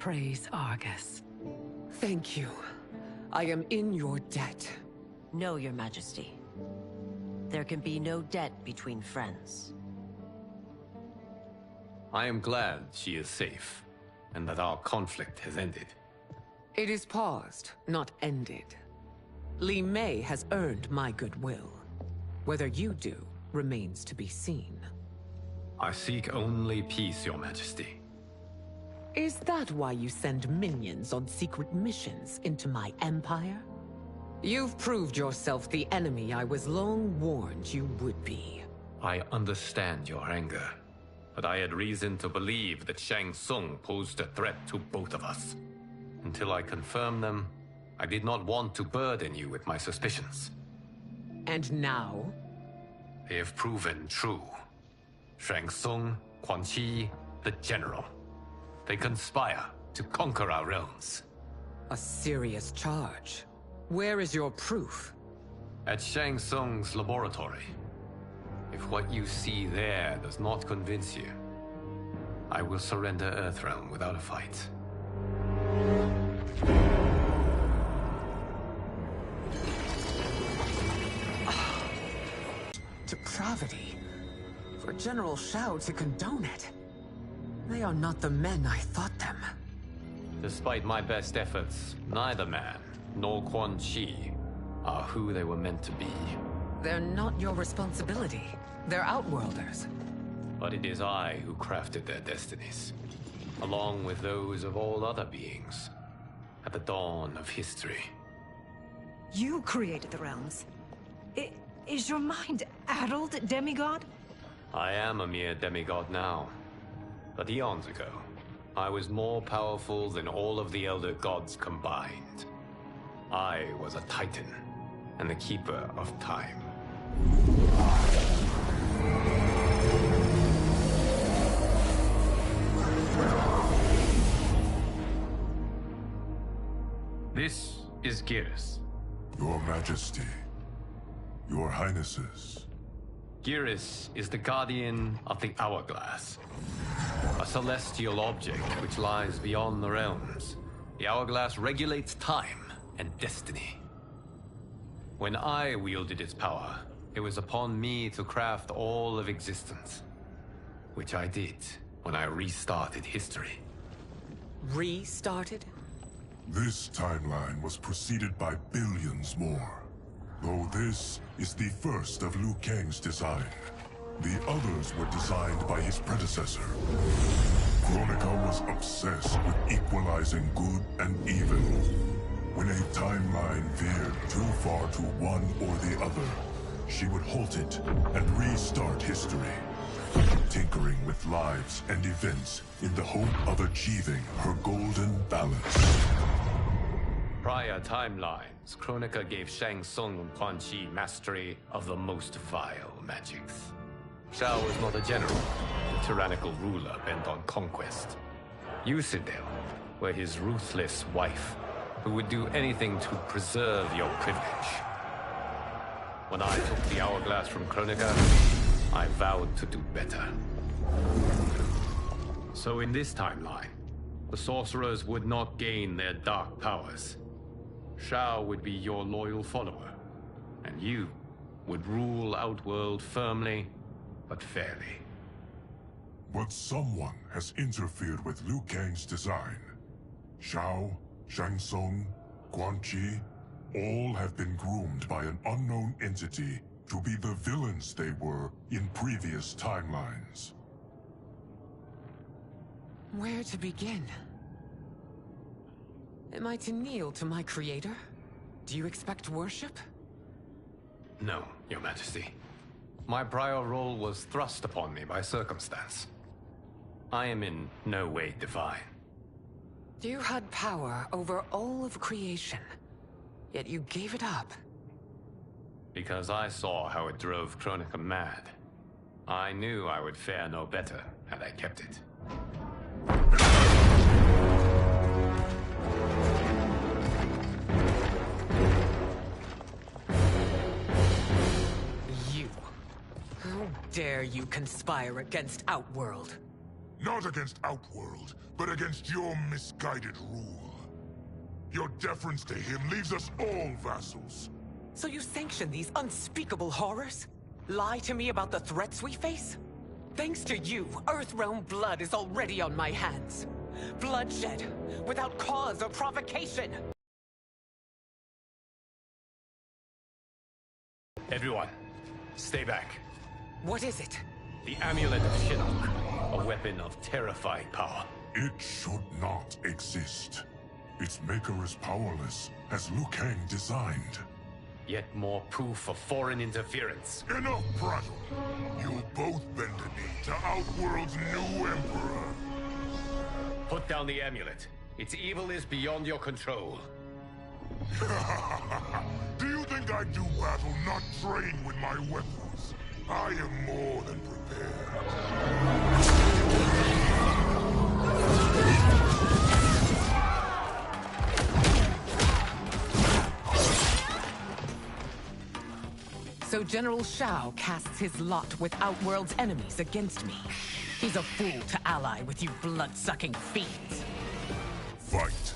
praise Argus. Thank you. I am in your debt. No, Your Majesty. There can be no debt between friends. I am glad she is safe, and that our conflict has ended. It is paused, not ended. Li Mei has earned my goodwill. Whether you do remains to be seen. I seek only peace, Your Majesty. Is that why you send minions on secret missions into my empire? You've proved yourself the enemy I was long warned you would be. I understand your anger, but I had reason to believe that Shang Tsung posed a threat to both of us. Until I confirmed them, I did not want to burden you with my suspicions. And now? They have proven true. Shang Tsung, Quan Chi, the General. They conspire to conquer our realms. A serious charge. Where is your proof? At Shang Tsung's laboratory. If what you see there does not convince you, I will surrender Earthrealm without a fight. Depravity. For General Shao to condone it. They are not the men I thought them. Despite my best efforts, neither man nor Quan Chi are who they were meant to be. They're not your responsibility. They're Outworlders. But it is I who crafted their destinies, along with those of all other beings, at the dawn of history. You created the realms. Is your mind addled, demigod? I am a mere demigod now. But eons ago, I was more powerful than all of the Elder Gods combined. I was a Titan, and the Keeper of Time. This is Geras. Your Majesty, Your Highnesses. Geras is the guardian of the Hourglass, a celestial object which lies beyond the realms. The Hourglass regulates time and destiny. When I wielded its power, it was upon me to craft all of existence, which I did when I restarted history. Restarted? This timeline was preceded by billions more. Though this is the first of Liu Kang's design. The others were designed by his predecessor. Kronika was obsessed with equalizing good and evil. When a timeline veered too far to one or the other, she would halt it and restart history, tinkering with lives and events in the hope of achieving her golden balance. Prior timelines, Kronika gave Shang Tsung and Quan Chi mastery of the most vile magics. Shao was not a general, a tyrannical ruler bent on conquest. You, Citadel, were his ruthless wife, who would do anything to preserve your privilege. When I took the Hourglass from Kronika, I vowed to do better. So in this timeline, the sorcerers would not gain their dark powers. Shao would be your loyal follower, and you would rule Outworld firmly, but fairly. But someone has interfered with Liu Kang's design. Shao, Shang Tsung, Quan Chi, all have been groomed by an unknown entity to be the villains they were in previous timelines. Where to begin? Am I to kneel to my creator? Do you expect worship? No, Your Majesty. My prior role was thrust upon me by circumstance. I am in no way divine. You had power over all of creation, yet you gave it up. Because I saw how it drove Kronika mad. I knew I would fare no better had I kept it. You. How dare you conspire against Outworld? Not against Outworld, but against your misguided rule. Your deference to him leaves us all vassals. So you sanction these unspeakable horrors? Lie to me about the threats we face? Thanks to you, Earthrealm blood is already on my hands. Bloodshed, without cause or provocation. Everyone, stay back. What is it? The Amulet of Shinnok, a weapon of terrifying power. It should not exist. Its maker is powerless, as Liu Kang designed. Yet more proof of foreign interference. Enough prattle! You'll both bend a knee to Outworld's new emperor. Put down the amulet. Its evil is beyond your control. Do you think I do battle not trained with my weapons? I am more than prepared. So General Shao casts his lot with Outworld's enemies against me. He's a fool to ally with you blood-sucking fiends. Fight.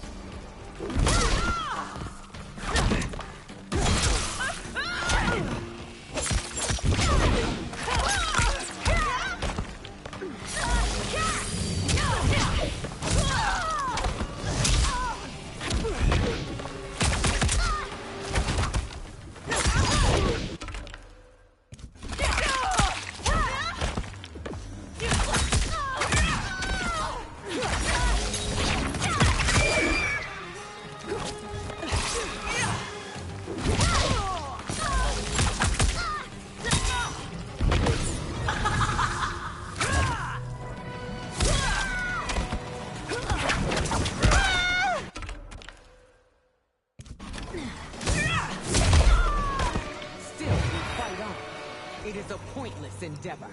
It is a pointless endeavor.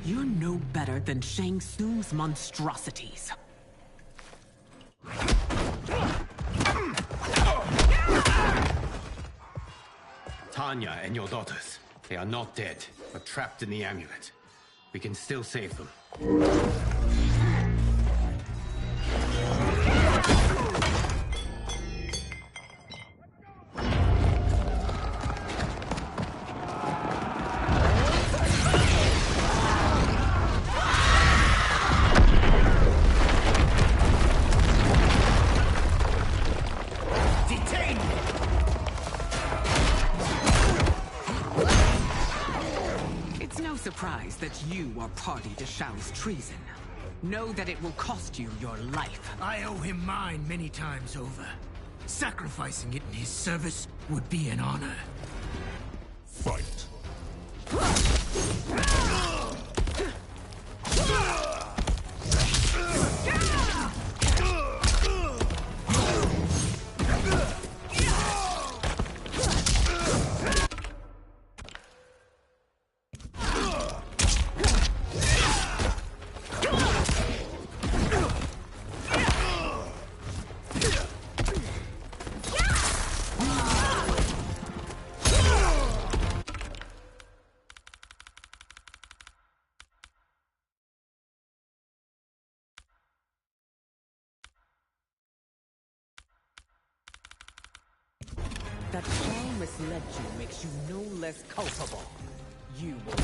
You're no better than Shang Tsung's monstrosities. Tanya and your daughters, they are not dead, but trapped in the amulet. We can still save them. Surprise that you are party to Shao's treason. Know that it will cost you your life. I owe him mine many times over. Sacrificing it in his service would be an honor. Fight. That Paul misled you makes you no less culpable. You will...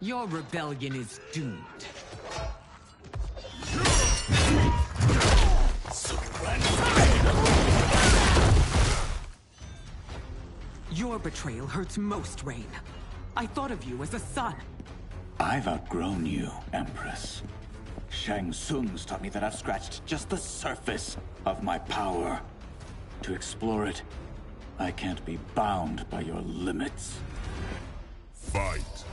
Your rebellion is doomed. Your betrayal hurts most, Rain. I thought of you as a son. I've outgrown you, Empress. Shang Tsung's taught me that I've scratched just the surface of my power. To explore it, I can't be bound by your limits. Fight.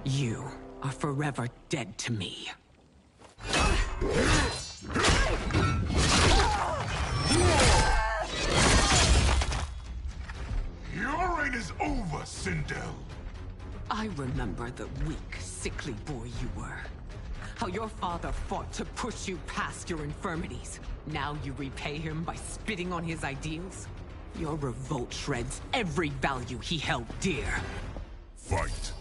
You are forever dead to me. Your reign is over, Sindel. I remember the weak, sickly boy you were. How your father fought to push you past your infirmities. Now you repay him by spitting on his ideals? Your revolt shreds every value he held dear. Fight.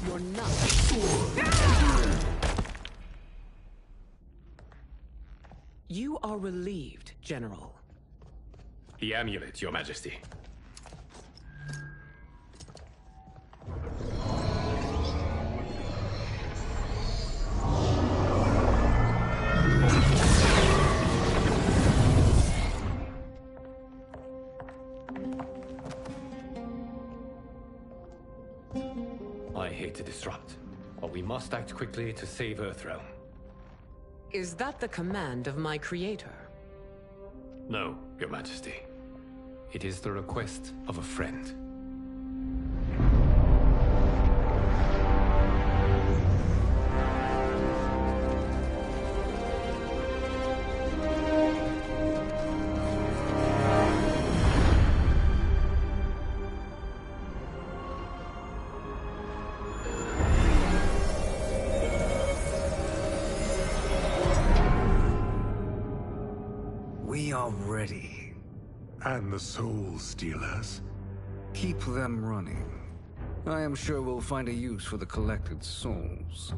You're not. You are relieved, General. The amulet, Your Majesty. I hate to disrupt, but we must act quickly to save Earthrealm. Is that the command of my creator? No, Your Majesty. It is the request of a friend. We are ready. And the Soul Stealers? Keep them running. I am sure we'll find a use for the collected souls.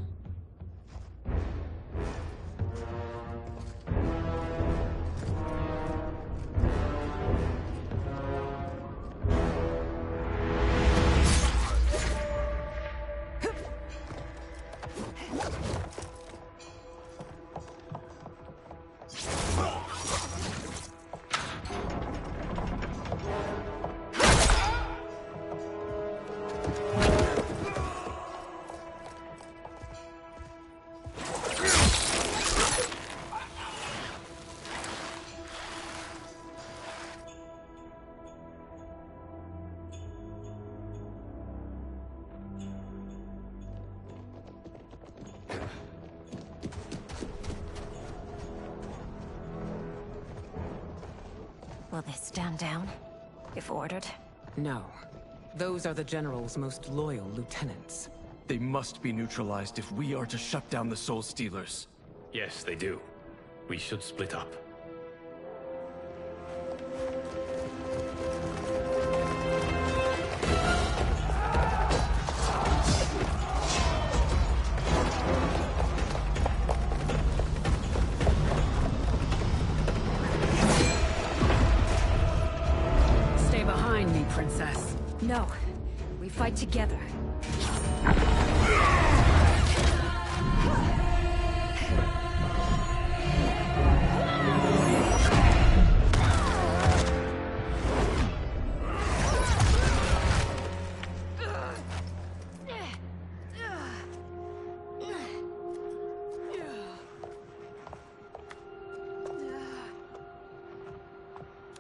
Will they stand down, if ordered? No. Those are the General's most loyal lieutenants. They must be neutralized if we are to shut down the Soul Stealers. Yes, they do. We should split up. Stay behind me, Princess. No. We fight together.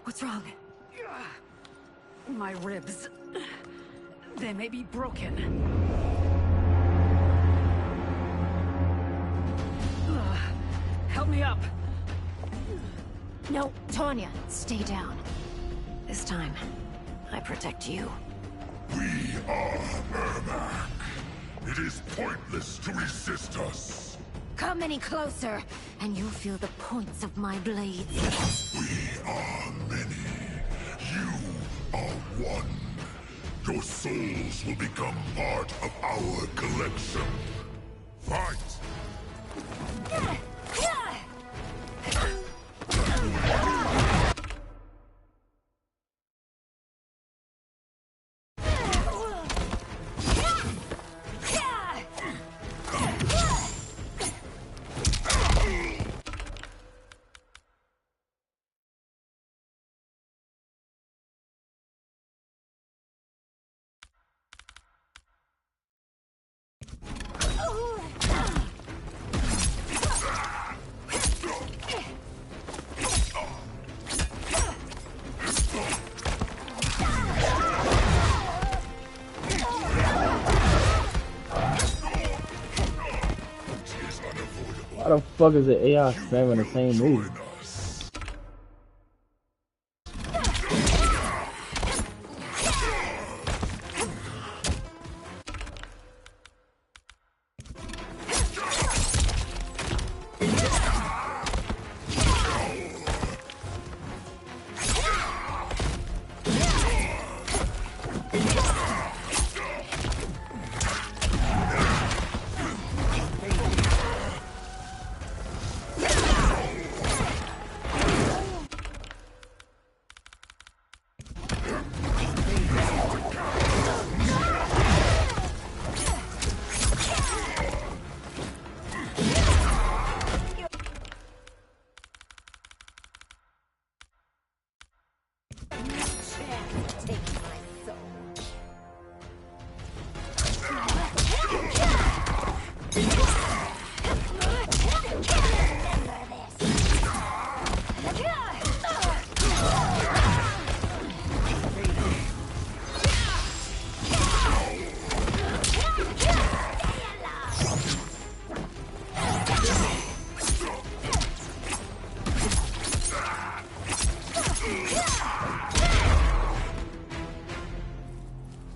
What's wrong? My ribs. They may be broken. Help me up. No, Tanya, stay down. This time, I protect you. We are Ermac. It is pointless to resist us. Come any closer, and you'll feel the points of my blades. We are many. You are one. Your souls will become part of our collection. Fight! Why the fuck is the AI spamming the same move?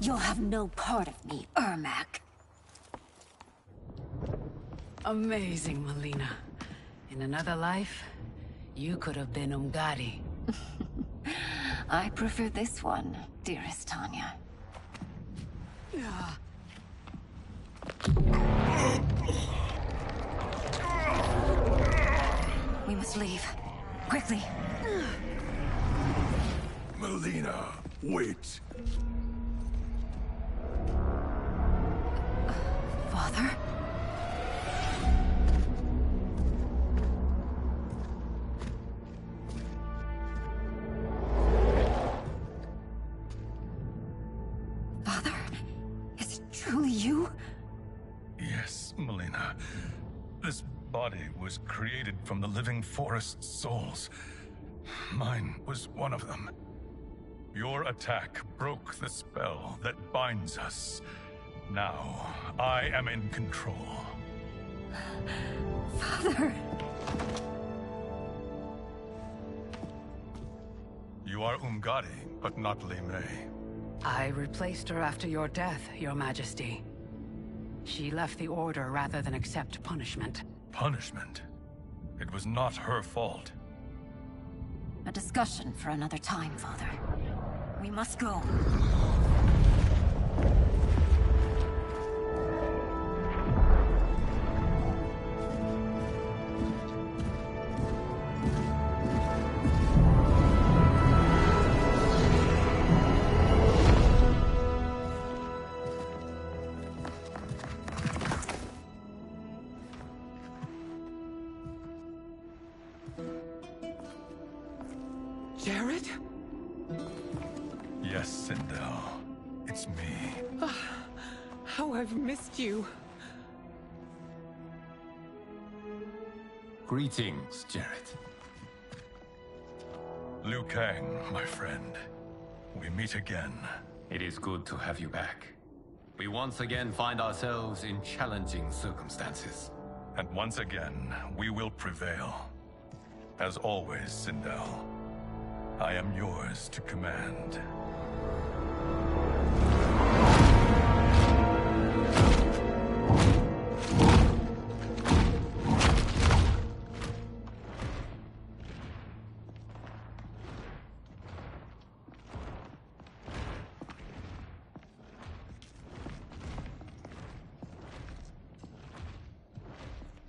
You'll have no part of me, Ermac. Amazing, Melina. In another life, you could have been Umgadi. I prefer this one, dearest Tanya. We must leave. Quickly. Melina, wait. Father? Father? Is it truly you? Yes, Melina. This body was created from the living forest's souls. Mine was one of them. Your attack broke the spell that binds us. Now, I am in control. Father! You are Umgadi, but not Li Mei. I replaced her after your death, Your Majesty. She left the Order rather than accept punishment. Punishment? It was not her fault. A discussion for another time, Father. We must go. Jared? Yes, Sindel. It's me. How I've missed you. Greetings, Jared. Liu Kang, my friend. We meet again. It is good to have you back. We once again find ourselves in challenging circumstances. And once again, we will prevail. As always, Sindel, I am yours to command.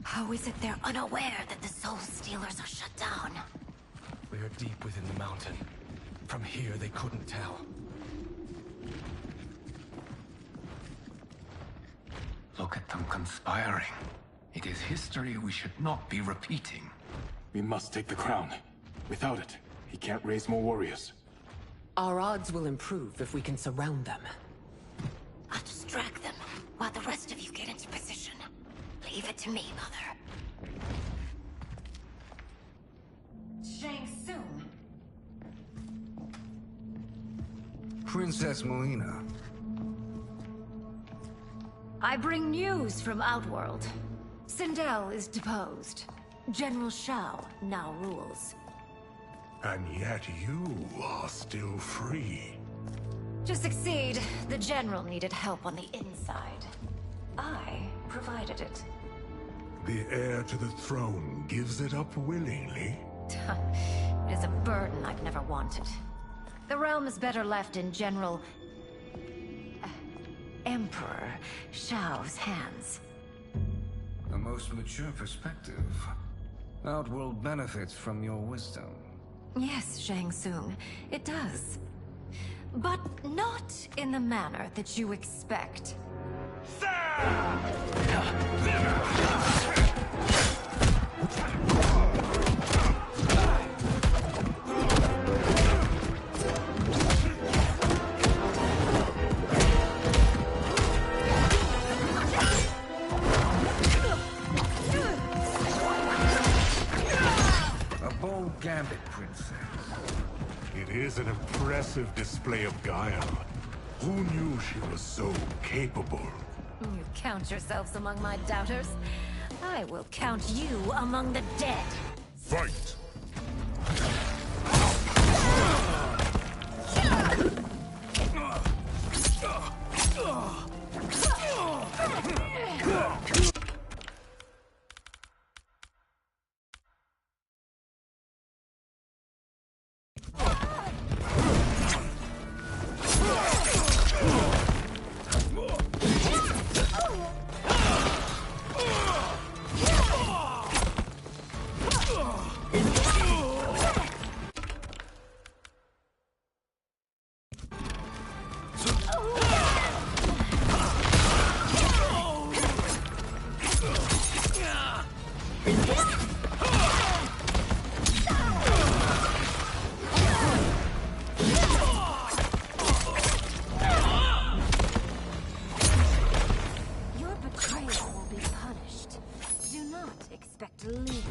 How is it they're unaware that the Soul Stealers are shut down? We are deep within the mountain. From here, they couldn't tell. Look at them conspiring. It is history we should not be repeating. We must take the crown. Without it, he can't raise more warriors. Our odds will improve if we can surround them. I'll distract them while the rest of you get into position. Leave it to me, Mother. Shang Tsung. Princess Melina. I bring news from Outworld. Sindel is deposed. General Shao now rules. And yet you are still free. To succeed, the General needed help on the inside. I provided it. The heir to the throne gives it up willingly. It is a burden I've never wanted. The realm is better left in General... Emperor Shao's hands. A most mature perspective. Outworld benefits from your wisdom. Yes, Shang Tsung, it does. But not in the manner that you expect. A bold gambit, Princess. It is an impressive display of guile. Who knew she was so capable? You count yourselves among my doubters. I will count you among the dead. Fight! Your betrayal will be punished. Do not expect leniency.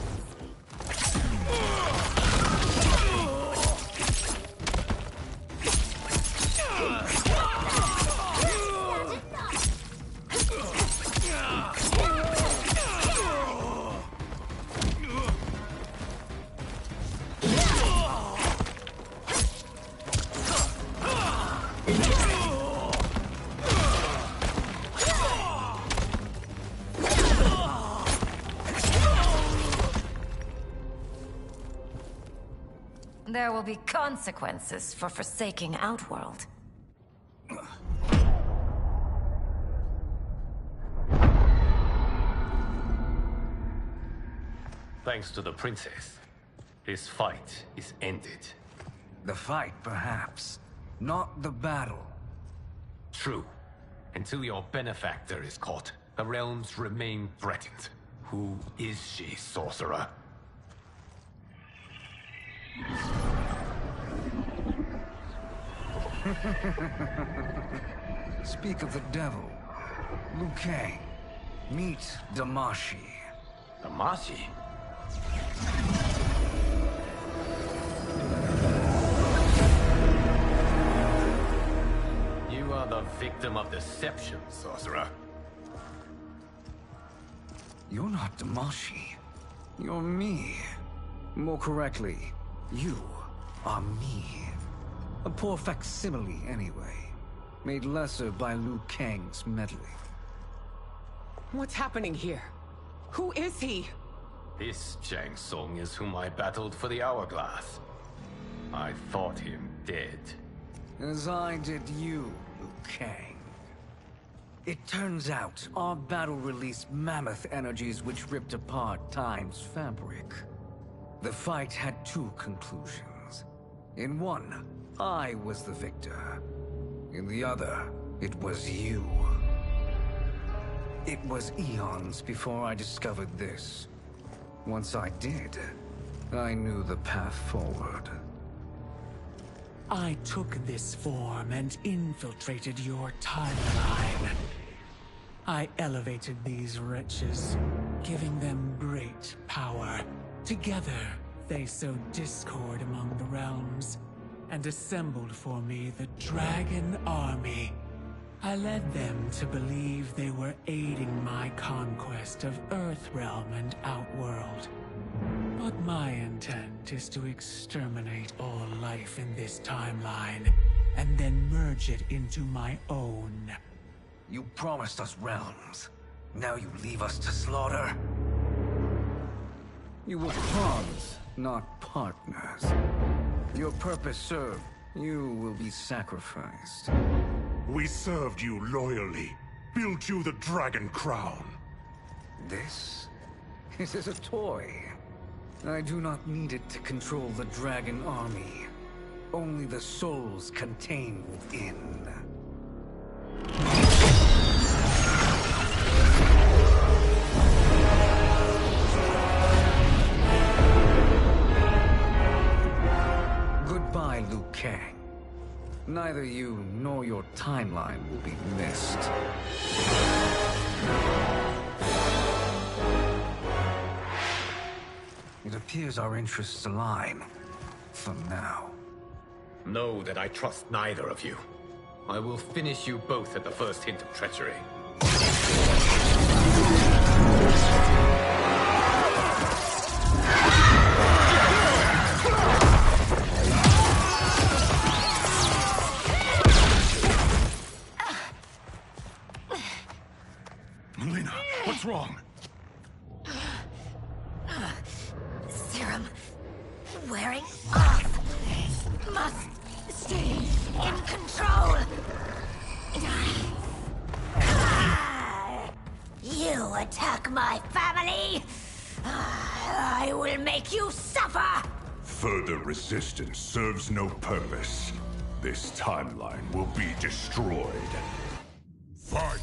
There will be consequences for forsaking Outworld. Thanks to the princess, this fight is ended. The fight, perhaps. Not the battle. True. Until your benefactor is caught, the realms remain threatened. Who is she, sorcerer? Speak of the devil. Liu Kang. Meet Damashi. Damashi? You are the victim of deception, sorcerer. You're not Damashi. You're me. More correctly, you are me. A poor facsimile, anyway. Made lesser by Liu Kang's meddling. What's happening here? Who is he? This Shang Tsung is whom I battled for the Hourglass. I thought him dead. As I did you, Liu Kang. It turns out our battle released mammoth energies which ripped apart time's fabric. The fight had two conclusions. In one, I was the victor. In the other, it was you. It was eons before I discovered this. Once I did, I knew the path forward. I took this form and infiltrated your timeline. I elevated these wretches, giving them great power. Together, they sowed discord among the realms, and assembled for me the Dragon Army. I led them to believe they were aiding my conquest of Earthrealm and Outworld. But my intent is to exterminate all life in this timeline, and then merge it into my own. You promised us realms. Now you leave us to slaughter? You were pawns, not partners. Your purpose served. You will be sacrificed. We served you loyally. Built you the Dragon Crown. This is a toy. I do not need it to control the Dragon Army. Only the souls contained within. Goodbye, Liu Kang. Neither you nor your timeline will be missed. It appears our interests align. For now. Know that I trust neither of you. I will finish you both at the first hint of treachery. Melina, what's wrong? Serum wearing off. Must stay in control. You attack my family. I will make you suffer. Further resistance serves no purpose. This timeline will be destroyed. Fight!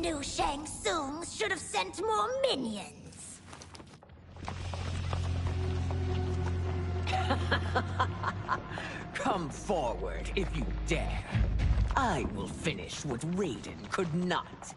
knew Shang Tsung should have sent more minions. Come forward if you dare. I will finish what Raiden could not.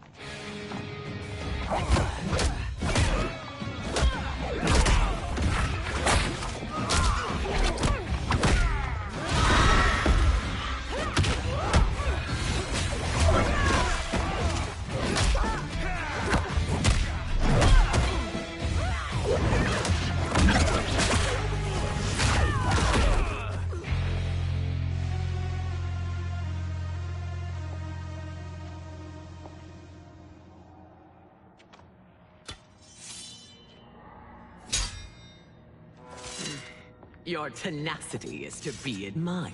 Your tenacity is to be admired.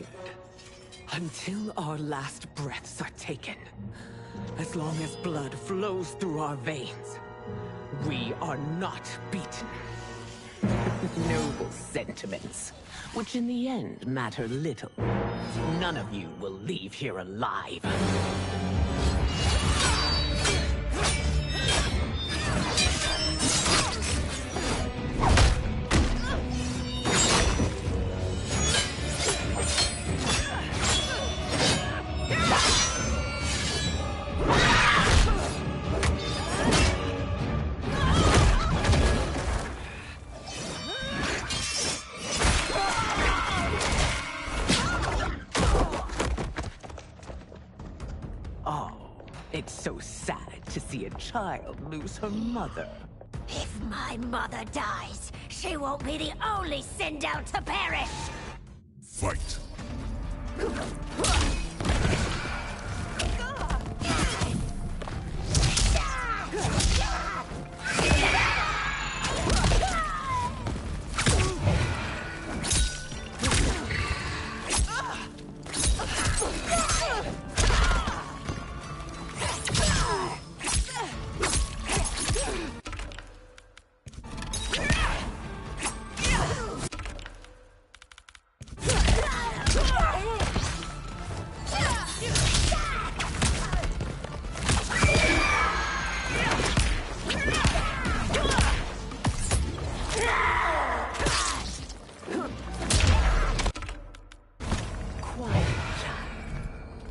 Until our last breaths are taken. As long as blood flows through our veins, we are not beaten. Noble sentiments, which in the end matter little. None of you will leave here alive. It's so sad to see a child lose her mother. If my mother dies, she won't be the only Sindel to perish! Fight!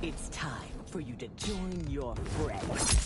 It's time for you to join your friends.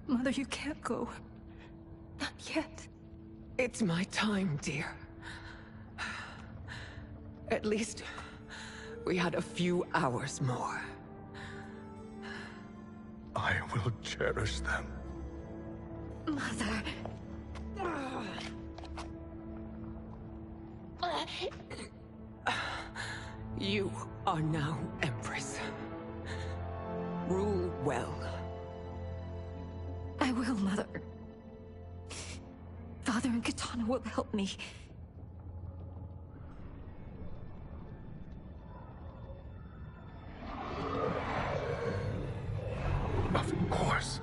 Mother, you can't go. Not yet. It's my time, dear. At least, we had a few hours more. I will cherish them. Mother. You are now Empress. Rule well. I will, Mother. Father and Katana will help me. Of course.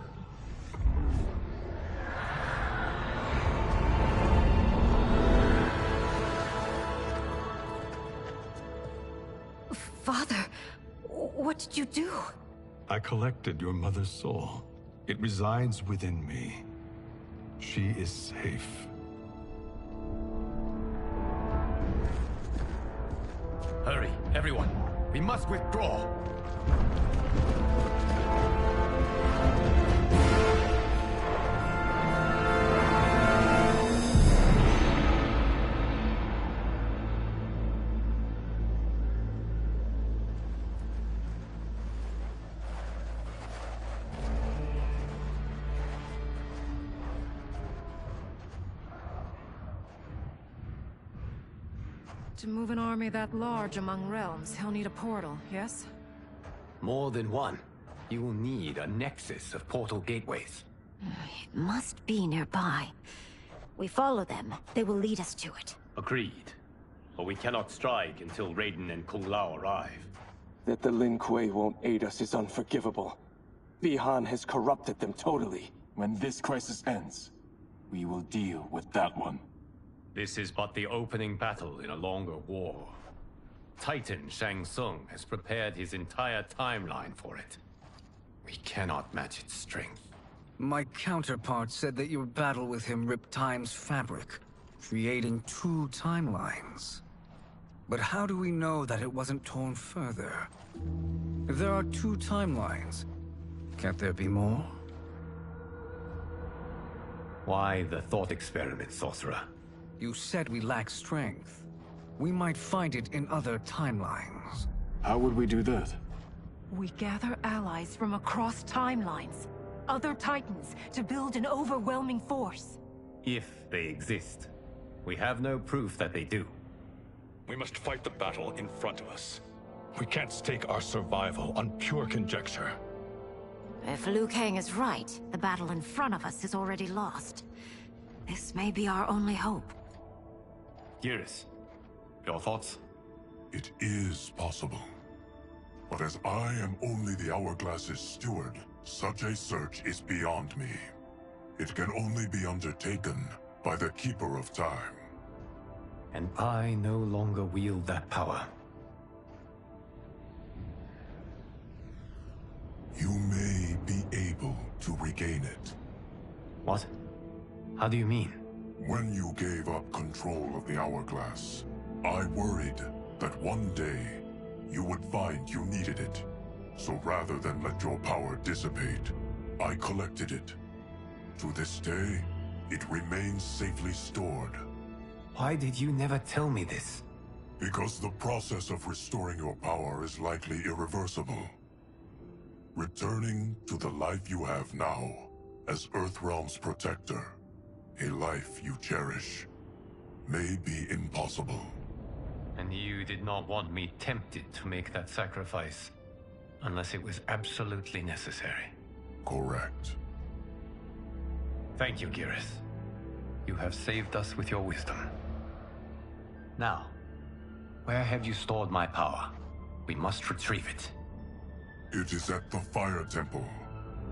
Father, what did you do? I collected your mother's soul. It resides within me. She is safe. Hurry, everyone. We must withdraw. To move an army that large among realms, he'll need a portal, yes? More than one. You will need a nexus of portal gateways. It must be nearby. We follow them. They will lead us to it. Agreed. But we cannot strike until Raiden and Kung Lao arrive. That the Lin Kuei won't aid us is unforgivable. Bihan has corrupted them totally. When this crisis ends, we will deal with that one. This is but the opening battle in a longer war. Titan Shang Tsung has prepared his entire timeline for it. We cannot match its strength. My counterpart said that your battle with him ripped time's fabric, creating 2 timelines. But how do we know that it wasn't torn further? If there are 2 timelines, can't there be more? Why the thought experiment, Sorcerer? You said we lack strength. We might find it in other timelines. How would we do that? We gather allies from across timelines, other Titans, to build an overwhelming force. If they exist. We have no proof that they do. We must fight the battle in front of us. We can't stake our survival on pure conjecture. If Liu Kang is right, the battle in front of us is already lost. This may be our only hope. Geras, your thoughts? It is possible. But as I am only the Hourglass's steward, such a search is beyond me. It can only be undertaken by the Keeper of Time. And I no longer wield that power. You may be able to regain it. What? How do you mean? When you gave up control of the Hourglass, I worried that one day you would find you needed it. So rather than let your power dissipate, I collected it. To this day, it remains safely stored. Why did you never tell me this? Because the process of restoring your power is likely irreversible. Returning to the life you have now, as Earthrealm's protector, a life you cherish, may be impossible. And you did not want me tempted to make that sacrifice, unless it was absolutely necessary. Correct. Thank you, Geras. You have saved us with your wisdom. Now, where have you stored my power? We must retrieve it. It is at the Fire Temple,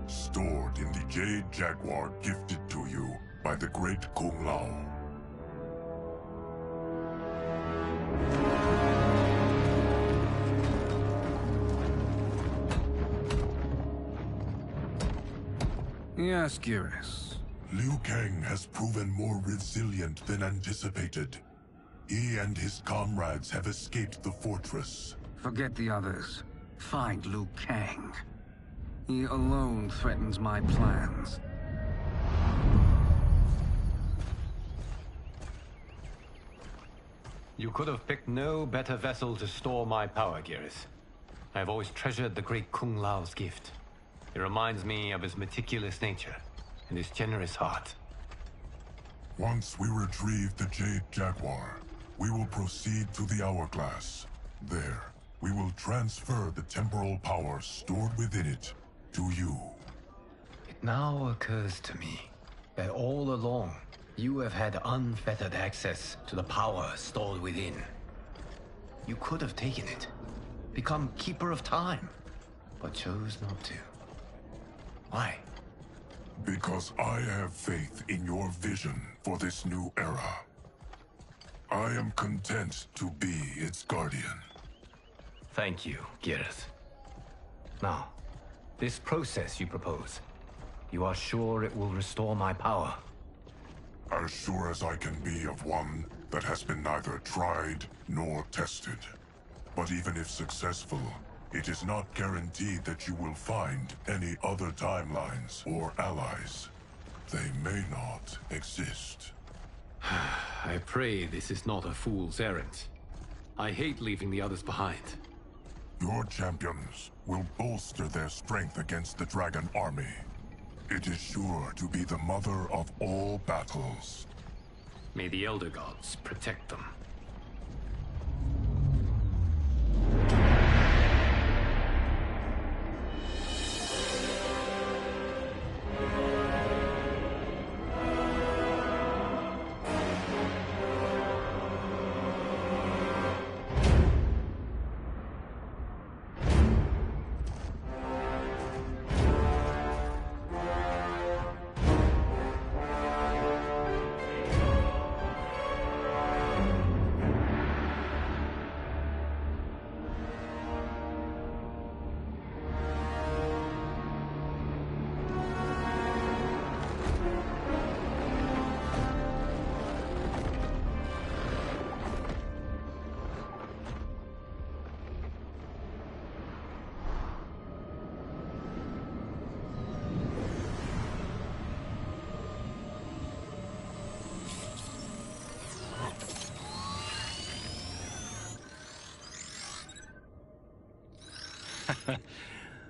stored in the Jade Jaguar gifted to you by the great Kung Lao. Yes, Geras. Liu Kang has proven more resilient than anticipated. He and his comrades have escaped the fortress. Forget the others. Find Liu Kang. He alone threatens my plans. You could have picked no better vessel to store my power, Geras. I have always treasured the great Kung Lao's gift. It reminds me of his meticulous nature and his generous heart. Once we retrieve the Jade Jaguar, we will proceed to the Hourglass. There, We will transfer the temporal power stored within it to you. It now occurs to me that all along, you have had unfettered access to the power stored within. You could have taken it, become Keeper of Time, but chose not to. Why? Because I have faith in your vision for this new era. I am content to be its guardian. Thank you, Gareth. Now, this process you propose, you are sure it will restore my power? As sure as I can be of one that has been neither tried nor tested. But even if successful, it is not guaranteed that you will find any other timelines or allies. They may not exist. I pray this is not a fool's errand. I hate leaving the others behind. Your champions will bolster their strength against the Dragon Army. It is sure to be the mother of all battles. May the Elder Gods protect them.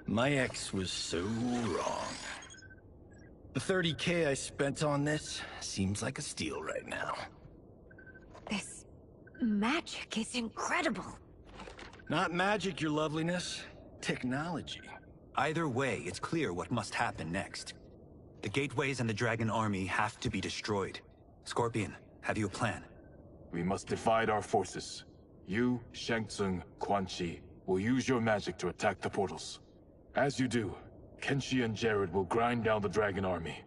My ex was so wrong. The 30K I spent on this seems like a steal right now. This magic is incredible. Not magic, your loveliness. Technology. Either way, it's clear what must happen next. The gateways and the Dragon Army have to be destroyed. Scorpion, have you a plan? We must divide our forces. You, Shang Tsung, Quan Chi, will use your magic to attack the portals. As you do, Kenshi and Jared will grind down the Dragon Army.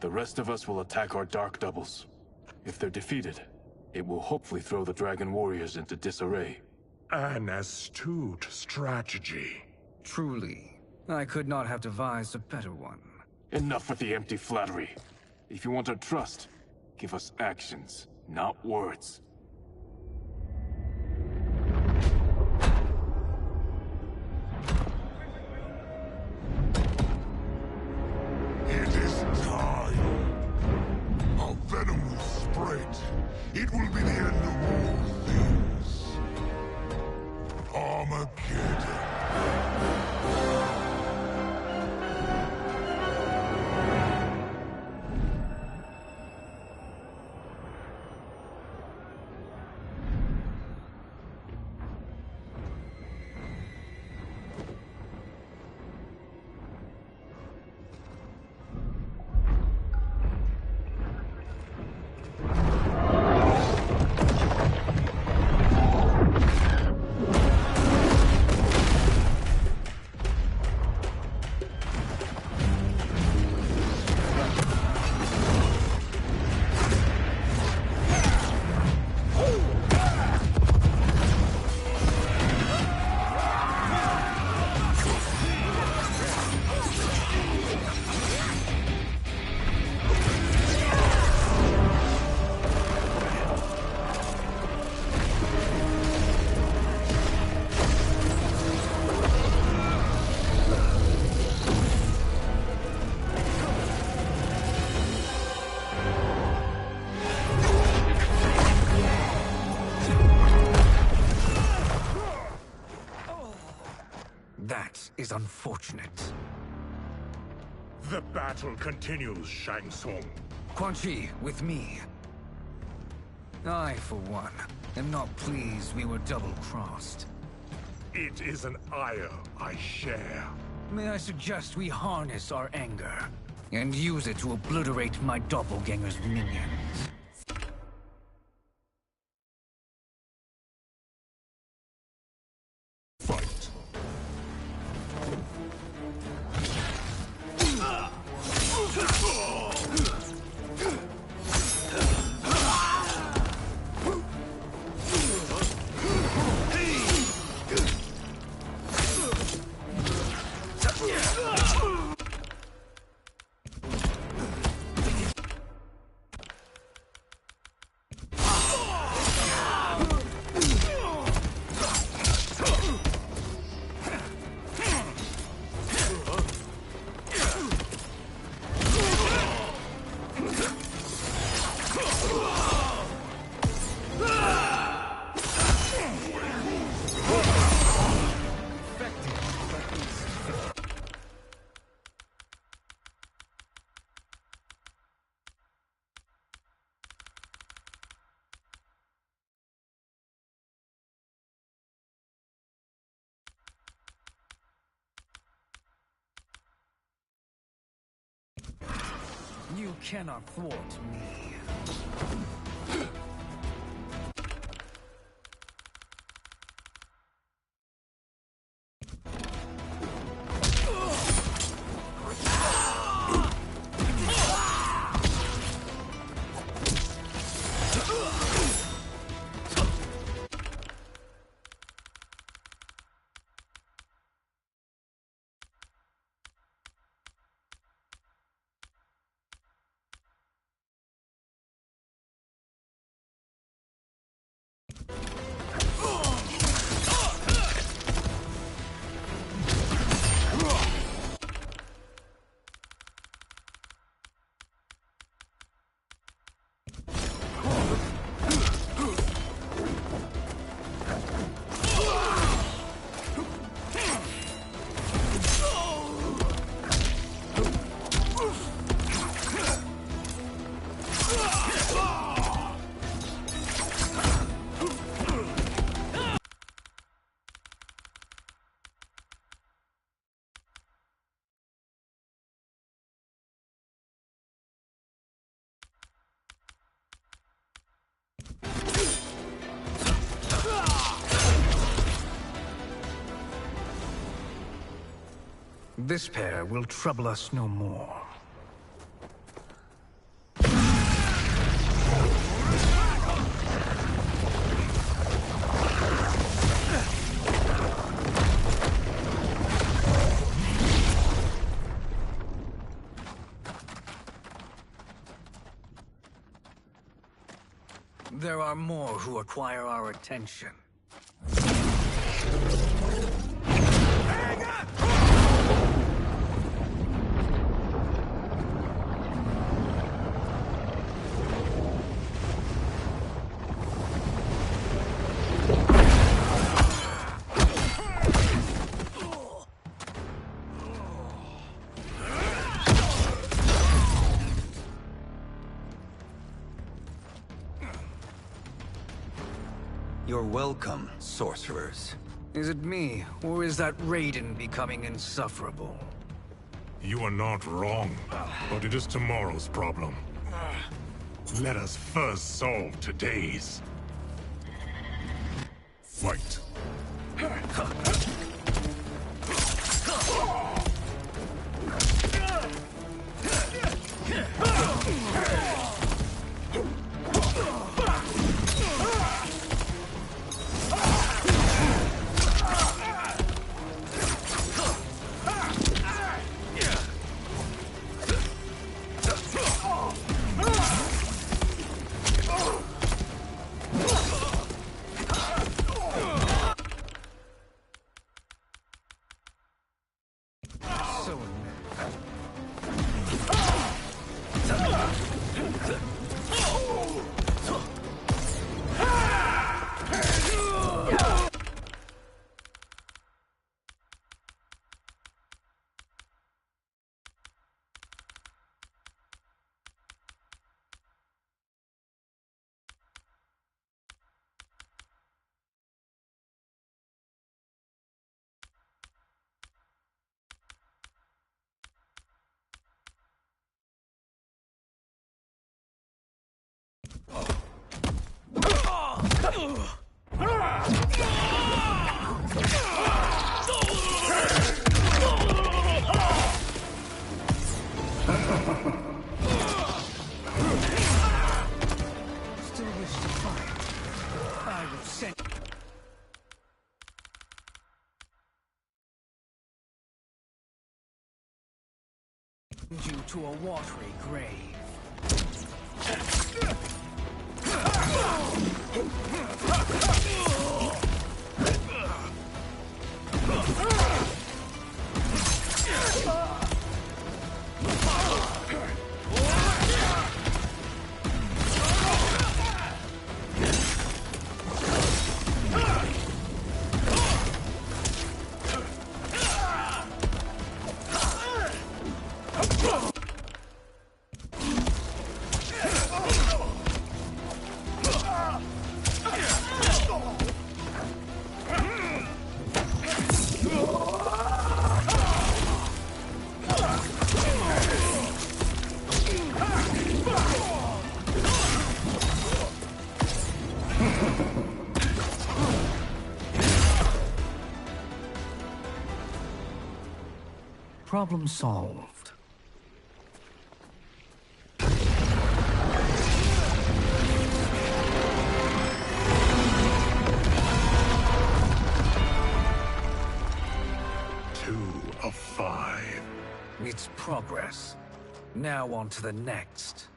The rest of us will attack our Dark Doubles. If they're defeated, it will hopefully throw the Dragon Warriors into disarray. An astute strategy. Truly, I could not have devised a better one. Enough with the empty flattery. If you want our trust, give us actions, not words. It is time. A venom will spread. It will be the end of all things. Armageddon. That is unfortunate. The battle continues, Shang Tsung. Quan Chi, with me. I, for one, am not pleased we were double-crossed. It is an ire I share. May I suggest we harness our anger and use it to obliterate my doppelganger's minions? Fight. You cannot thwart me. This pair will trouble us no more. There are more who require our attention. You're welcome, sorcerers. Is it me, or is that Raiden becoming insufferable? You are not wrong, but it is tomorrow's problem. Let us first solve today's. Fight. Fine. I will send you to a watery grave. Problem solved. Two of 5. It's progress. Now on to the next.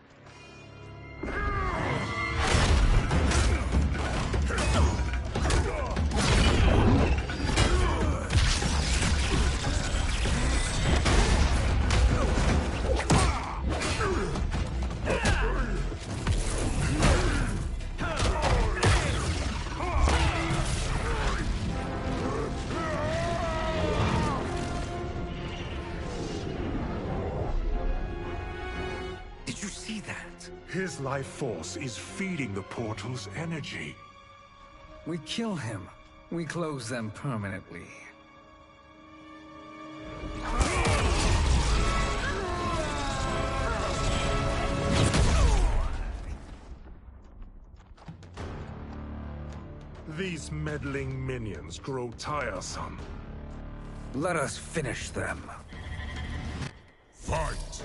Did you see that? His life force is feeding the portal's energy. We kill him. We close them permanently. These meddling minions grow tiresome. Let us finish them. Fight!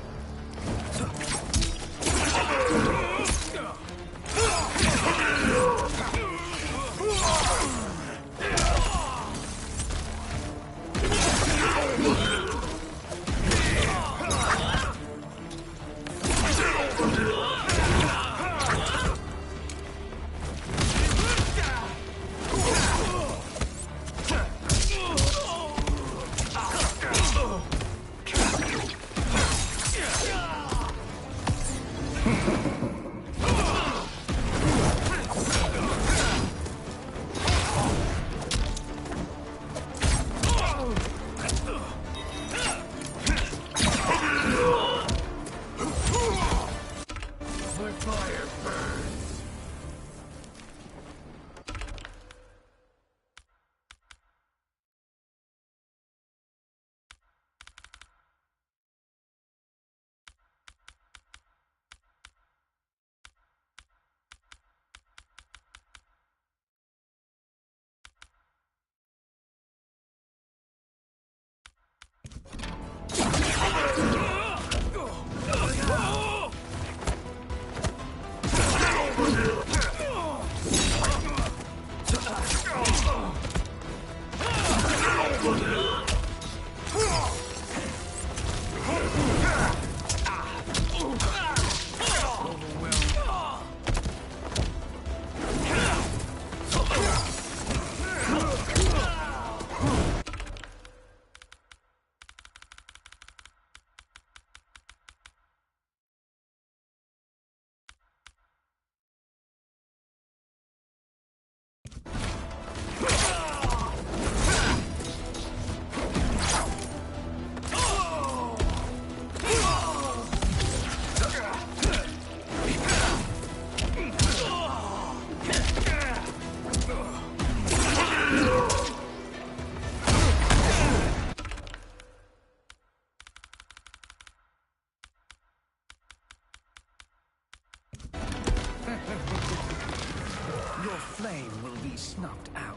Your flame will be snuffed out.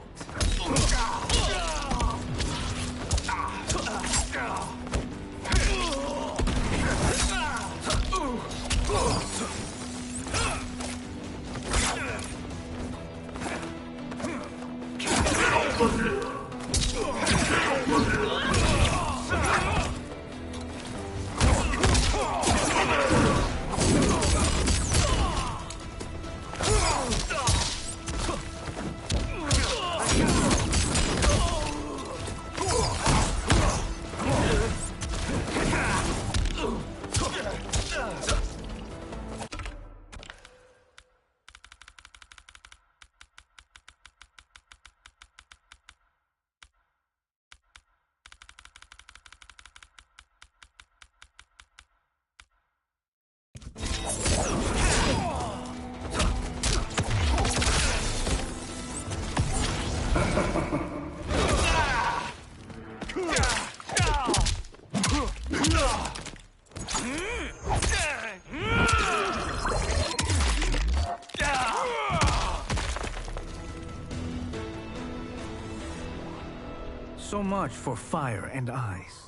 So much for fire and ice.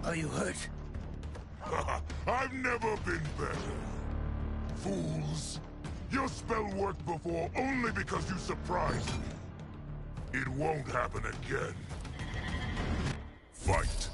Are you hurt? I've never been better. Fools. Your spell worked before only because you surprised me. It won't happen again. Fight.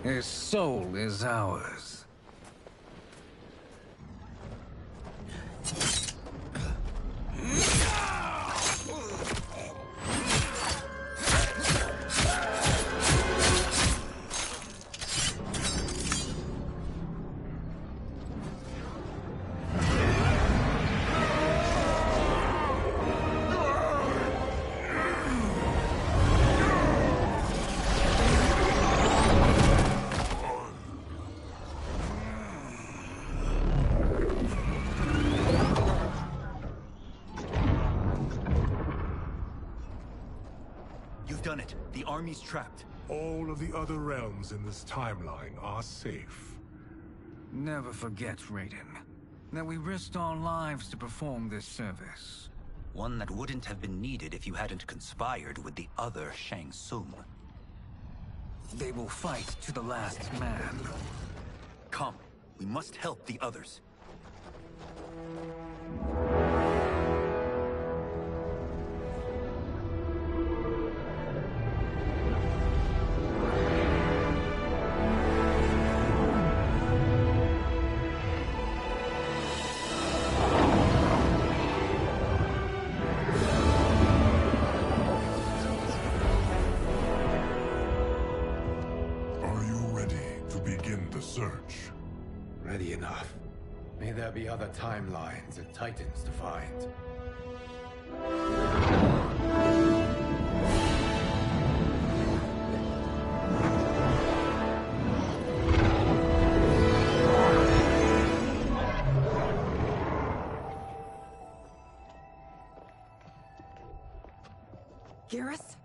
His soul is ours. Done it. The army's trapped. All of the other realms in this timeline are safe. Never forget, Raiden, that we risked our lives to perform this service. One that wouldn't have been needed if you hadn't conspired with the other Shang Tsung. They will fight to the last man. Come, we must help the others. search. Ready enough. May there be other timelines and titans to find. Garrus?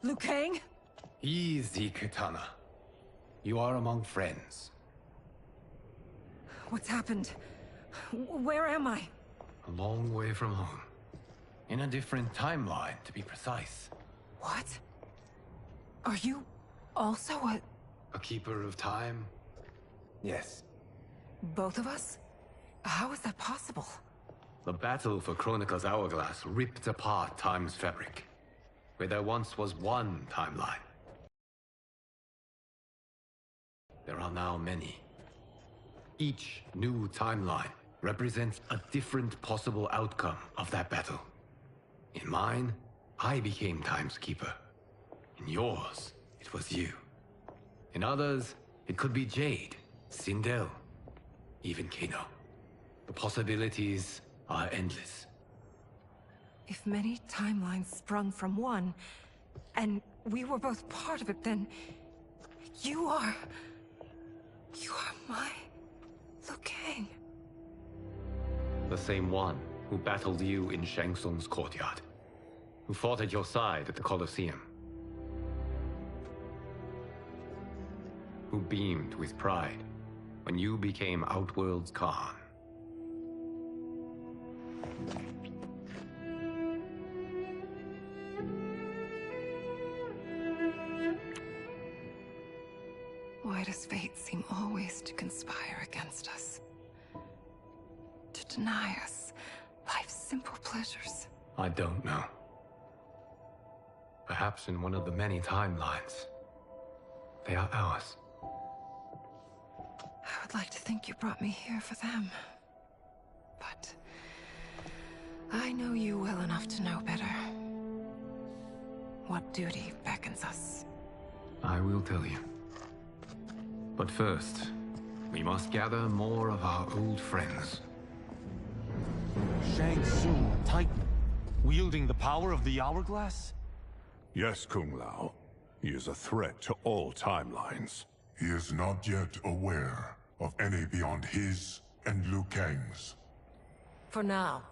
Liu Kang? Easy, Kitana. You are among friends. What's happened? Where am I? A long way from home. In a different timeline, to be precise. What? Are you also a keeper of time? Yes. both of us? How is that possible? The battle for Kronika's hourglass ripped apart time's fabric, where there once was one timeline. There are now many. Each new timeline represents a different possible outcome of that battle. In mine, I became Time's Keeper. In yours, it was you. In others, it could be Jade, Sindel, even Kano. The possibilities are endless. If many timelines sprung from one, and we were both part of it, then you are my Liu Kang. The same one who battled you in Shang Tsung's courtyard, who fought at your side at the Colosseum, who beamed with pride when you became Outworld's Khan. Why does fate seem always to conspire against us? To deny us life's simple pleasures? I don't know. Perhaps in one of the many timelines, they are ours. I would like to think you brought me here for them. But I know you well enough to know better. What duty beckons us? I will tell you. But first, we must gather more of our old friends. Shang Tsung, Titan, wielding the power of the hourglass? Yes, Kung Lao. He is a threat to all timelines. He is not yet aware of any beyond his and Liu Kang's. For now,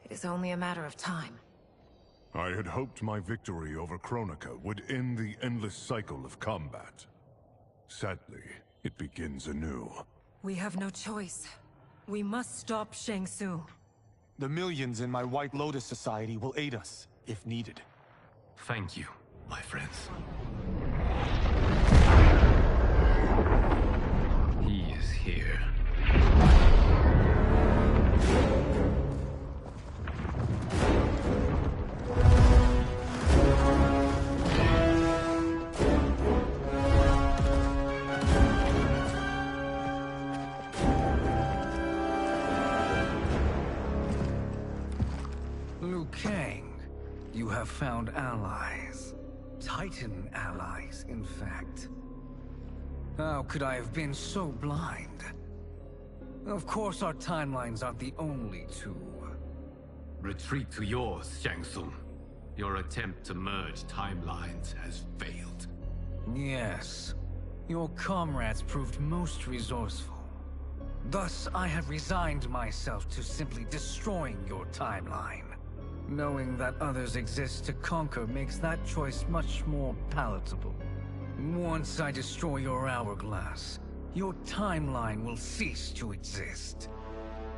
it is only a matter of time. I had hoped my victory over Kronika would end the endless cycle of combat. Sadly, it begins anew. We have no choice. We must stop Shang Tsung. The millions in my White Lotus Society will aid us, if needed. Thank you, my friends. He is here. Liu Kang, you have found allies. Titan allies, in fact. How could I have been so blind? Of course our timelines aren't the only two. Retreat to yours, Shang Tsung. Your attempt to merge timelines has failed. Yes. Your comrades proved most resourceful. Thus, I have resigned myself to simply destroying your timeline. Knowing that others exist to conquer makes that choice much more palatable. Once I destroy your hourglass, your timeline will cease to exist.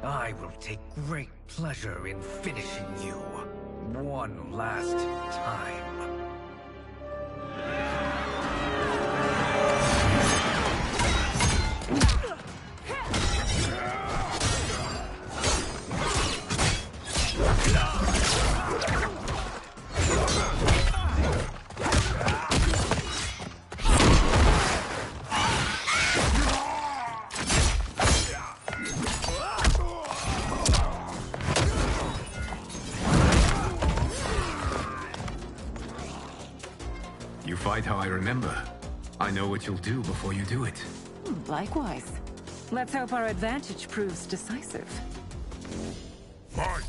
I will take great pleasure in finishing you one last time. You fight how I remember. I know what you'll do before you do it. Likewise. Let's hope our advantage proves decisive. Fight!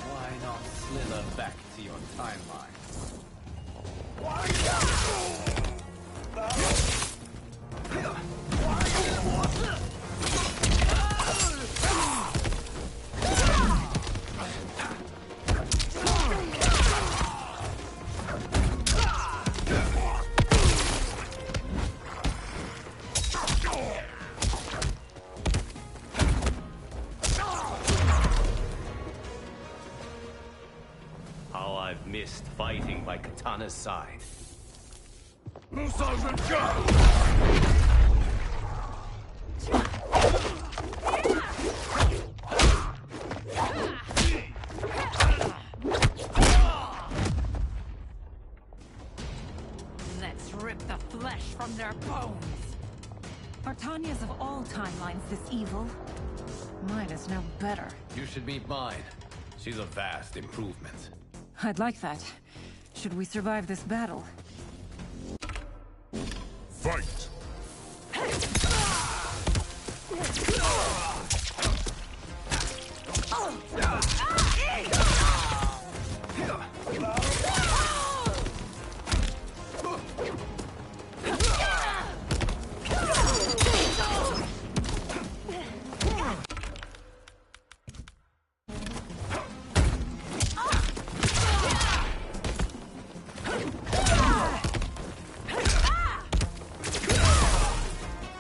Why not slither back to your timeline? How I've missed fighting by Katana's side. Let's rip the flesh from their bones. Are Tanya's of all timelines this evil? Mine is no better. You should meet mine. She's a vast improvement. I'd like that. Should we survive this battle? Fight!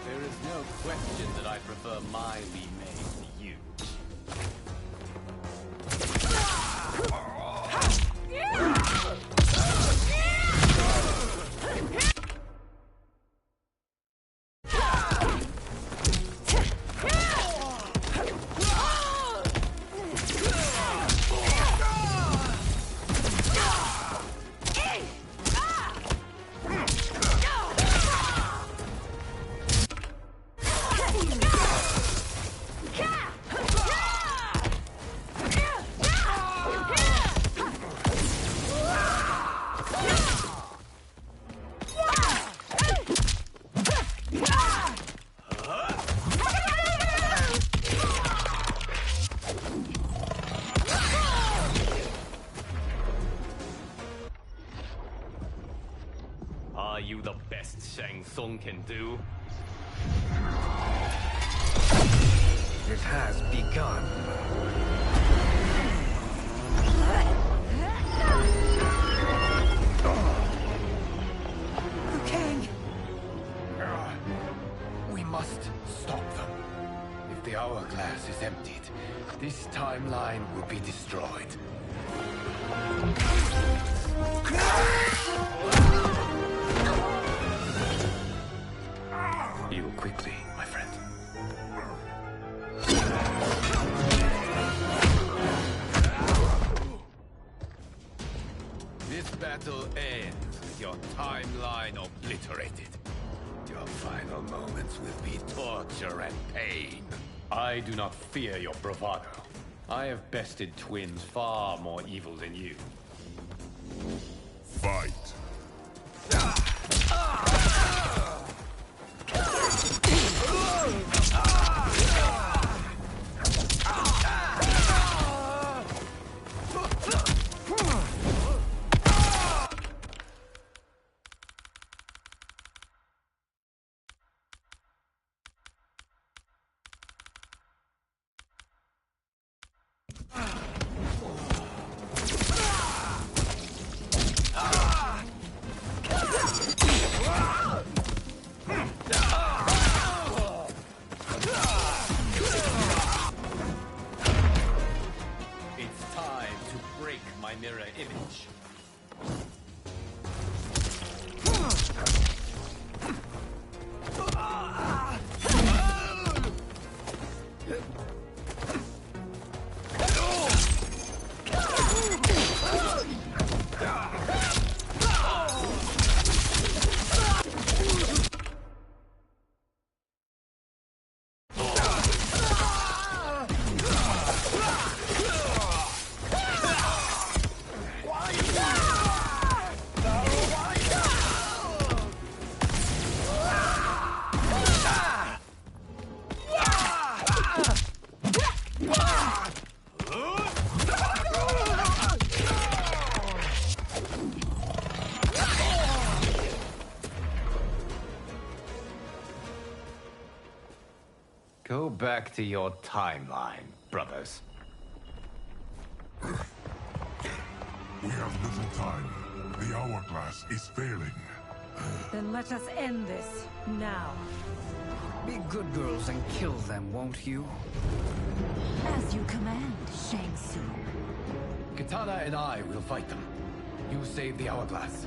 There is no question that I prefer my Li Mei to you. Are you the best Shang Tsung can do? It has begun. Liu Kang! We must stop them. If the hourglass is emptied, this timeline will be destroyed. Heal quickly, my friend. This battle ends with your timeline obliterated. Your final moments will be torture and pain. I do not fear your bravado. I have bested twins far more evil than you. Fight! back to your timeline, brothers. We have little time. The hourglass is failing. Then let us end this, now. Be good girls and kill them, won't you? As you command, Shang Tsung. Katana and I will fight them. You save the hourglass.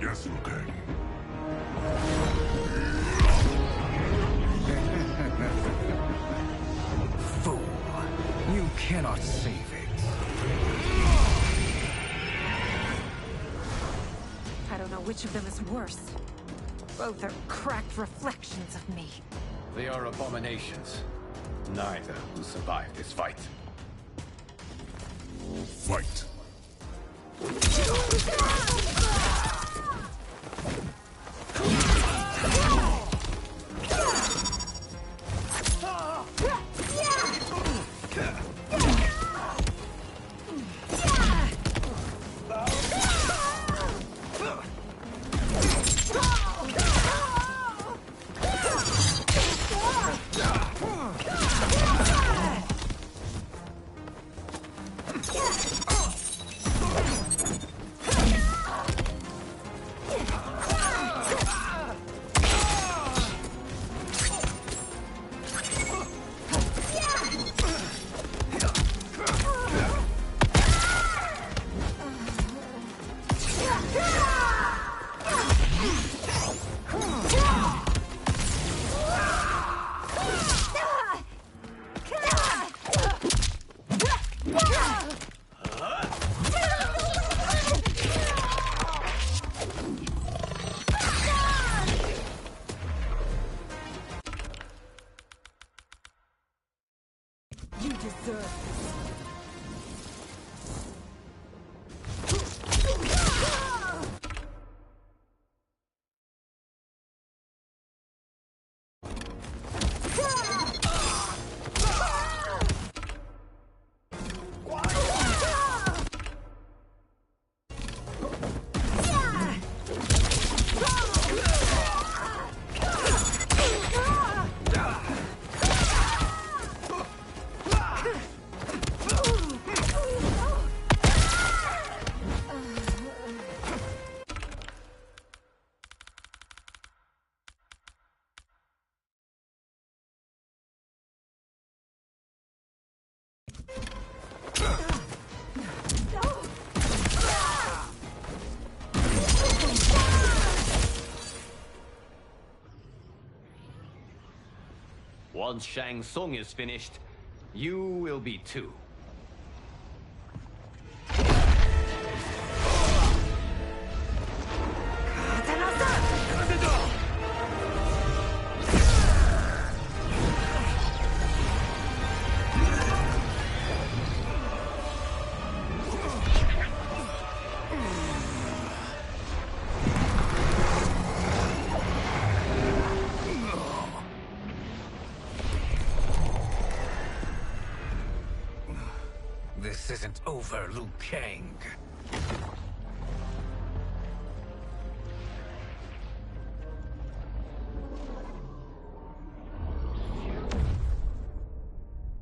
Yes, Liu Kang. Fool. You cannot save it. I don't know which of them is worse. Both are cracked reflections of me. They are abominations. Neither will survive this fight. Fight! You deserve Once Shang Tsung is finished, you will be too. This isn't over, Liu Kang.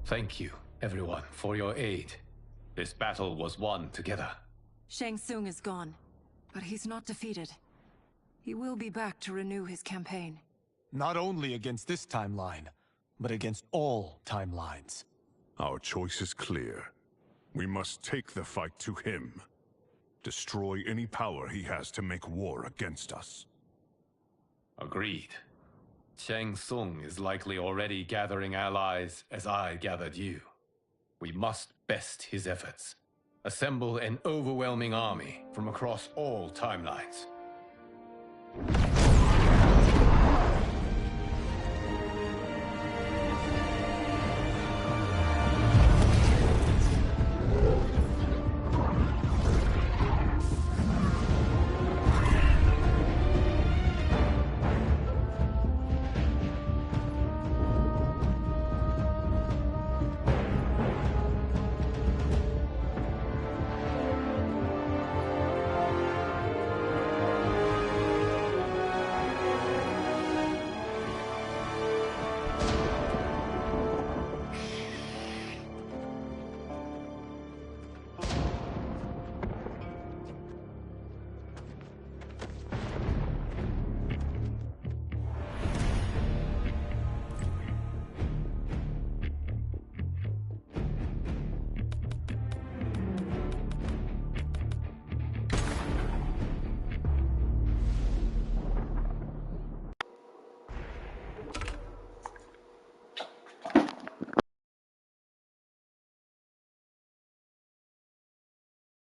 Thank you, everyone, for your aid. This battle was won together. Shang Tsung is gone, but he's not defeated. He will be back to renew his campaign. Not only against this timeline, but against all timelines. Our choice is clear. We must take the fight to him. Destroy any power he has to make war against us. Agreed. Shang Tsung is likely already gathering allies as I gathered you. We must best his efforts. Assemble an overwhelming army from across all timelines.